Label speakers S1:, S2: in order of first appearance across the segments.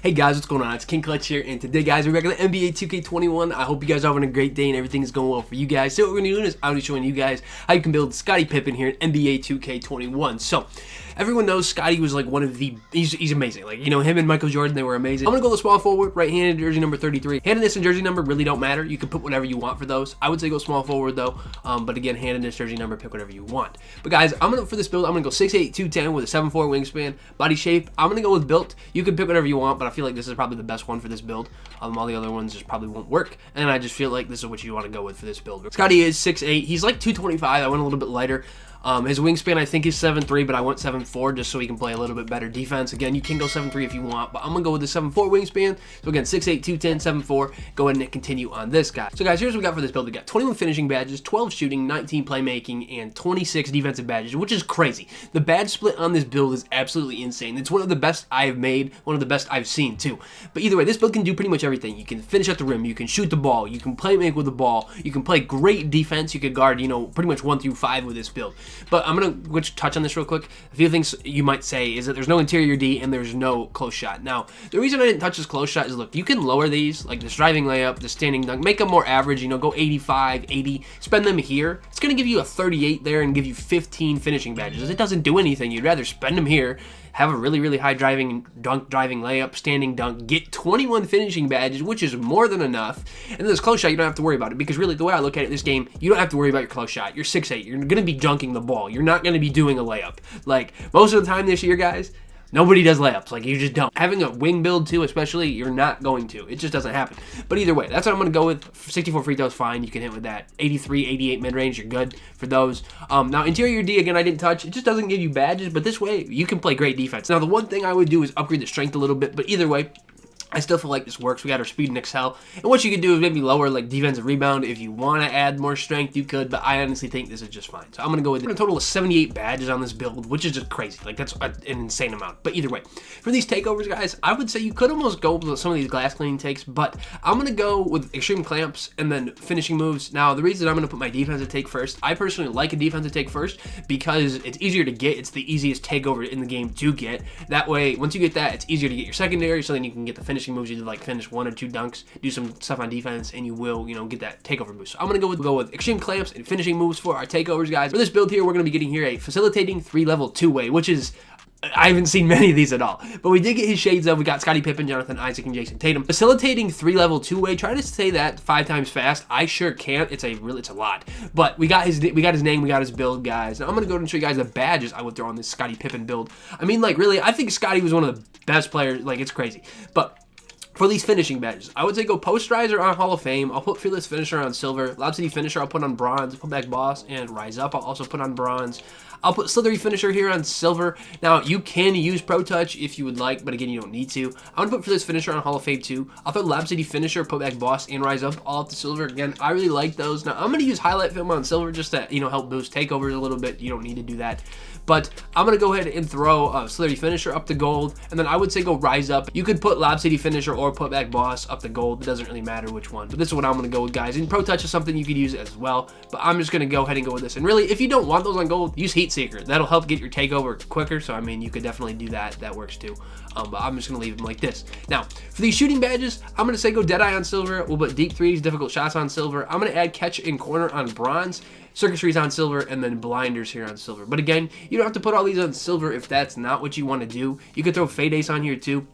S1: Hey guys, what's going on? It's King Clutch here, and today guys, we're back on the NBA 2k21. I hope you guys are having a great day and everything is going well for you guys. So what we're going to be doing is I'm going to be showing you guys how you can build Scottie Pippen here in NBA 2k21. So, everyone knows Scotty was like one of the, he's amazing. Like, you know, him and Michael Jordan, they were amazing. I'm going to go the small forward, right-handed, jersey number 33. Handedness and jersey number really don't matter. You can put whatever you want for those. I would say go small forward though, but again, handedness, jersey number, pick whatever you want. But guys, for this build, I'm going to go 6'8", 210 with a 7'4" wingspan. Body shape, I'm going to go with built. You can pick whatever you want, but I feel like this is probably the best one for this build. All the other ones just probably won't work, and I just feel like this is what you want to go with for this build. Scotty is 6'8", he's like 225. I went a little bit lighter. His wingspan I think is 7'3", but I went 7'4" just so he can play a little bit better defense. Again, you can go 7'3" if you want, but I'm gonna go with the 7'4" wingspan. So again, 6'8", 210, 7'4". Go ahead and continue on this guy. So guys, here's what we got for this build. We got 21 finishing badges, 12 shooting, 19 playmaking, and 26 defensive badges, which is crazy. The badge split on this build is absolutely insane. It's one of the best I've made, one of the best I've seen too. But either way, this build can do pretty much everything. You can finish at the rim, you can shoot the ball, you can play make with the ball, you can play great defense, you could guard, you know, pretty much 1 through 5 with this build. But I'm gonna touch on this real quick. A few things you might say is that there's no interior D and there's no close shot. Now, the reason I didn't touch this close shot is, look, you can lower these, like this driving layup, the standing dunk, make them more average, you know, go 85, 80, spend them here. It's going to give you a 38 there and give you 15 finishing badges. It doesn't do anything. You'd rather spend them here, have a really, really high driving layup, standing dunk, get 21 finishing badges, which is more than enough. And then this close shot, you don't have to worry about it, because really the way I look at it, this game, you don't have to worry about your close shot. You're 6'8", you're going to be dunking the ball. You're not going to be doing a layup. Like, most of the time this year, guys, nobody does layups. Like, you just don't. Having a wing build too, especially, you're not going to. It just doesn't happen. But either way, that's what I'm going to go with. 64 free throws, fine. You can hit with that. 83, 88 mid-range, you're good for those. Now, interior D, again, I didn't touch. It just doesn't give you badges, but this way, you can play great defense. Now, the one thing I would do is upgrade the strength a little bit, but either way, I still feel like this works. We got our speed and excel. And what you could do is maybe lower like defensive rebound. If you want to add more strength, you could, but I honestly think this is just fine. So I'm going to go with a total of 78 badges on this build, which is just crazy. Like, that's an insane amount. But either way, for these takeovers, guys, I would say you could almost go with some of these glass cleaning takes, but I'm going to go with extreme clamps and then finishing moves. Now, the reason I'm going to put my defensive take first, I personally like a defensive take first because it's easier to get. It's the easiest takeover in the game to get. That way, once you get that, it's easier to get your secondary, so then you can get the finishing moves. You do like finish 1 or 2 dunks, do some stuff on defense, and you will, you know, get that takeover boost. So I'm going to go with extreme clamps and finishing moves for our takeovers, guys. For this build here, we're going to be getting here a facilitating 3-level 2-way, which is, I haven't seen many of these at all, but we did get his shades of. We got Scottie Pippen, Jonathan Isaac, and Jason Tatum. Facilitating 3-level 2-way. Try to say that 5 times fast. I sure can't. It's a lot. But we got his name, we got his build, guys. Now I'm gonna go and show you guys the badges I would throw on this Scottie Pippen build. I mean, like, really, I think Scotty was one of the best players. Like, it's crazy. But for these finishing badges, I would say go posterizer on Hall of Fame. I'll put fearless finisher on silver. Lob City finisher I'll put on bronze. Put back boss and rise up I'll also put on bronze. I'll put slithery finisher here on silver. Now, you can use Pro Touch if you would like, but again, you don't need to. I'm going to put fearless finisher on Hall of Fame too. I'll throw Lab City finisher, put back boss, and rise up all up to silver. Again, I really like those. Now, I'm going to use highlight film on silver just to, you know, help boost takeovers a little bit. You don't need to do that. But I'm going to go ahead and throw slithery finisher up to gold, and then I would say go rise up. You could put Lob City finisher or put back boss up to gold. It doesn't really matter which one, but this is what I'm going to go with, guys. And Pro Touch is something you could use as well, but I'm just going to go ahead and go with this. And really, if you don't want those on gold, use Heat Seeker. That'll help get your takeover quicker, so I mean, you could definitely do that. That works too. But I'm just going to leave them like this. Now, for these shooting badges, I'm going to say go Deadeye on silver. We'll put deep threes, difficult shots on silver. I'm going to add catch in corner on bronze, circuitries on silver, and then blinders here on silver. But again, you don't have to put all these on silver if that's not what you want to do. You could throw fade ace on here too.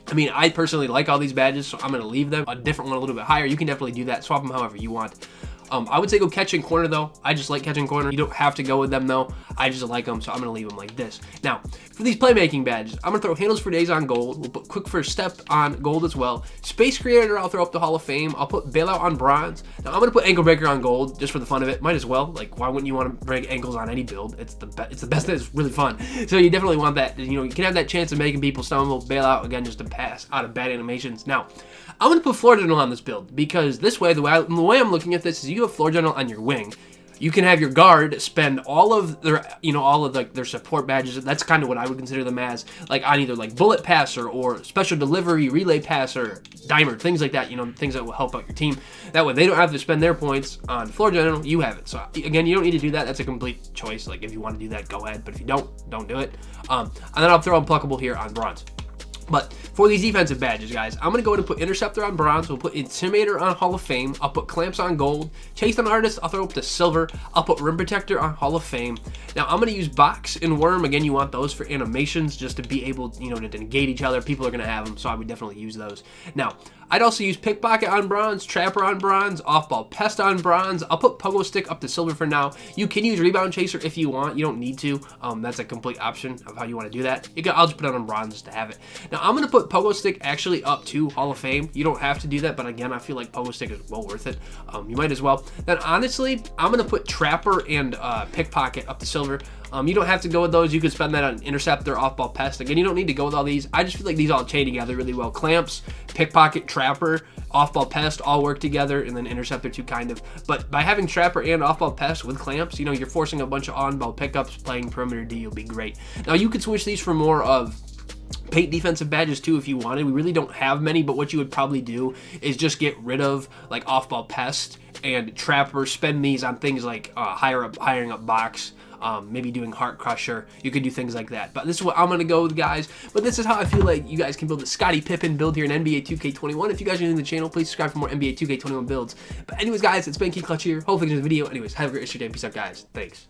S1: I mean, I personally like all these badges, so I'm going to leave them. A different one a little bit higher. You can definitely do that. Swap them however you want. I would say go catch in corner though. I just like catching corner. You don't have to go with them though. I just like them, so I'm going to leave them like this. Now, for these playmaking badges, I'm going to throw handles for days on gold. We'll put quick first step on gold as well. Space creator, I'll throw up the Hall of Fame. I'll put bailout on bronze. Now, I'm going to put ankle breaker on gold just for the fun of it. Might as well. Like, why wouldn't you want to break ankles on any build? It's the best. It's really fun. So you definitely want that. You know, you can have that chance of making people stumble. Bailout, again, just to pass out of bad animations. Now, I'm going to put floor general on this build because this way, the way I'm looking at this is you have floor general on your wing. You can have your guard spend all of their, you know, their support badges. That's kind of what I would consider them as, like on either like bullet passer or special delivery, relay passer, dimer, things like that, you know, things that will help out your team. That way they don't have to spend their points on floor general, you have it. So again, you don't need to do that. That's a complete choice. Like if you want to do that, go ahead. But if you don't do it. And then I'll throw unpluckable here on bronze. But for these defensive badges, guys, I'm going to go ahead and put Interceptor on bronze. We'll put Intimidator on Hall of Fame. I'll put Clamps on gold. Chase on Artist, I'll throw up to silver. I'll put Rim Protector on Hall of Fame. Now, I'm going to use Box and Worm. Again, you want those for animations just to be able, you know, to negate each other. People are going to have them, so I would definitely use those. Now, I'd also use Pickpocket on bronze, Trapper on bronze, Off-Ball Pest on bronze. I'll put Pogo Stick up to silver for now. You can use Rebound Chaser if you want. You don't need to. That's a complete option of how you want to do that. I'll just put it on bronze just to have it. Now, I'm going to put Pogo Stick actually up to Hall of Fame. You don't have to do that, but again, I feel like Pogo Stick is well worth it. You might as well. Then, honestly, I'm going to put Trapper and Pickpocket up to silver. You don't have to go with those. You can spend that on Interceptor, Off-Ball Pest. Again, you don't need to go with all these. I just feel like these all chain together really well. Clamps, Pickpocket, Trapper, Off-Ball Pest all work together, and then Interceptor too, kind of. But by having Trapper and Off-Ball Pest with Clamps, you know, you're forcing a bunch of on-ball pickups. Playing perimeter D will be great. Now, you could switch these for more of paint defensive badges too if you wanted. We really don't have many, but what you would probably do is just get rid of like Off-Ball Pest and Trapper, spend these on things like hiring up Box, maybe doing Heart Crusher. You could do things like that. But this is what I'm going to go with, guys. But this is how I feel like you guys can build a Scottie Pippen build here in NBA 2K21. If you guys are new to the channel, please subscribe for more NBA 2K21 builds. But anyways, guys, it's been Key Clutch here. Hopefully you enjoyed the video. Anyways, have a great rest of your day. Peace out, guys. Thanks.